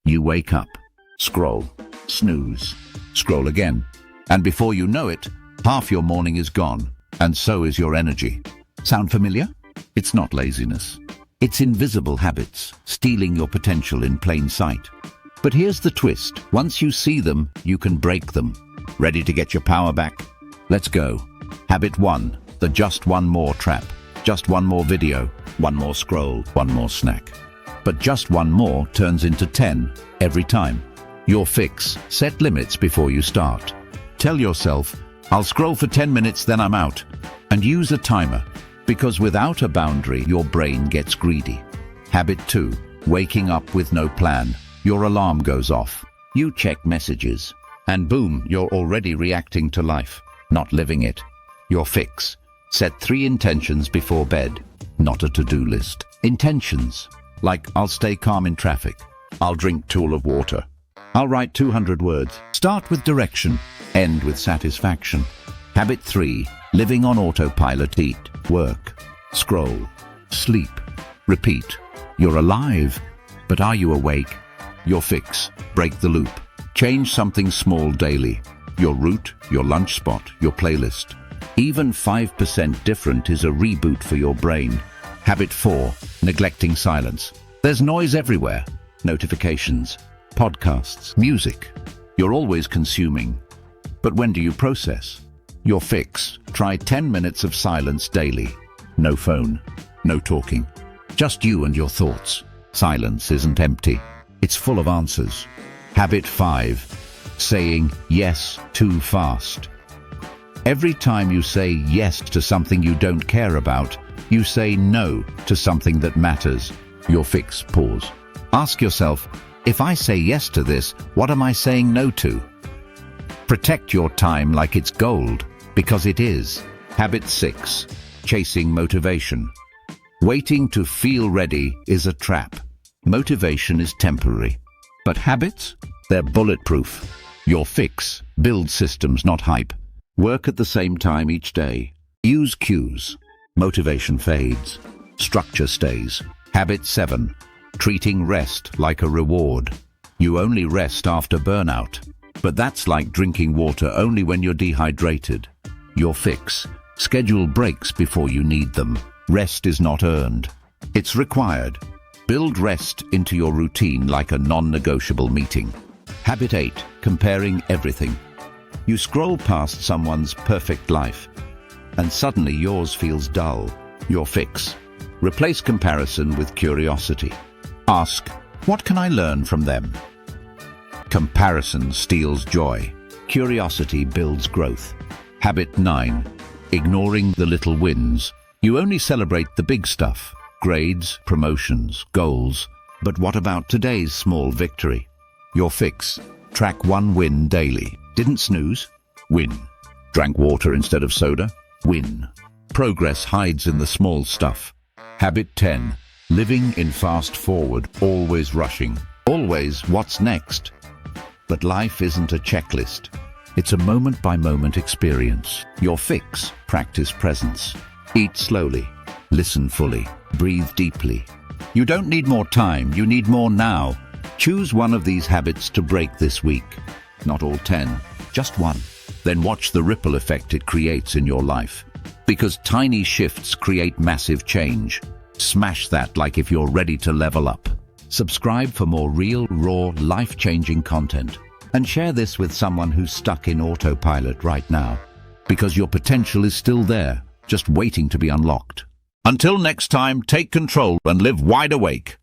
You wake up, scroll, snooze, scroll again. And before you know it, half your morning is gone, and so is your energy. Sound familiar? It's not laziness. It's invisible habits, stealing your potential in plain sight. But here's the twist. Once you see them, you can break them. Ready to get your power back? Let's go. Habit 1, the just one more trap. Just one more video, one more scroll, one more snack. But just one more turns into 10 every time. Your fix: set limits before you start. Tell yourself, I'll scroll for 10 minutes, then I'm out. And use a timer, because without a boundary, your brain gets greedy. Habit 2, waking up with no plan. Your alarm goes off. You check messages, and boom, you're already reacting to life, not living it. Your fix: set 3 intentions before bed, not a to-do list. Intentions, like I'll stay calm in traffic, I'll drink 2 of water, I'll write 200 words. Start with direction, end with satisfaction. Habit 3, living on autopilot. Eat, work, scroll, sleep, repeat. You're alive, but are you awake? Your fix: break the loop. Change something small daily. Your route, your lunch spot, your playlist. Even 5% different is a reboot for your brain. Habit 4, neglecting silence. There's noise everywhere. Notifications, podcasts, music. You're always consuming. But when do you process? Your fix: try 10 minutes of silence daily. No phone, no talking. Just you and your thoughts. Silence isn't empty. It's full of answers. Habit 5, saying yes too fast. Every time you say yes to something you don't care about, you say no to something that matters. Your fix: pause. Ask yourself, if I say yes to this, what am I saying no to? Protect your time like it's gold, because it is. Habit 6, chasing motivation. Waiting to feel ready is a trap. Motivation is temporary. But habits? They're bulletproof. Your fix: build systems, not hype. Work at the same time each day. Use cues. Motivation fades. Structure stays. Habit 7, treating rest like a reward. You only rest after burnout. But that's like drinking water only when you're dehydrated. Your fix: schedule breaks before you need them. Rest is not earned. It's required. Build rest into your routine like a non-negotiable meeting. Habit 8, comparing everything. You scroll past someone's perfect life, and suddenly yours feels dull. Your fix: replace comparison with curiosity. Ask, what can I learn from them? Comparison steals joy. Curiosity builds growth. Habit 9, ignoring the little wins. You only celebrate the big stuff: grades, promotions, goals. But what about today's small victory? Your fix: track 1 win daily. Didn't snooze? Win. Drank water instead of soda? Win. Progress hides in the small stuff. Habit 10, living in fast forward, always rushing. Always what's next? But life isn't a checklist. It's a moment-by-moment experience. Your fix: practice presence. Eat slowly. Listen fully. Breathe deeply. You don't need more time, you need more now. Choose one of these habits to break this week. Not all 10, just one. Then watch the ripple effect it creates in your life. Because tiny shifts create massive change. Smash that like if you're ready to level up. Subscribe for more real, raw, life-changing content. And share this with someone who's stuck in autopilot right now. Because your potential is still there, just waiting to be unlocked. Until next time, take control and live wide awake.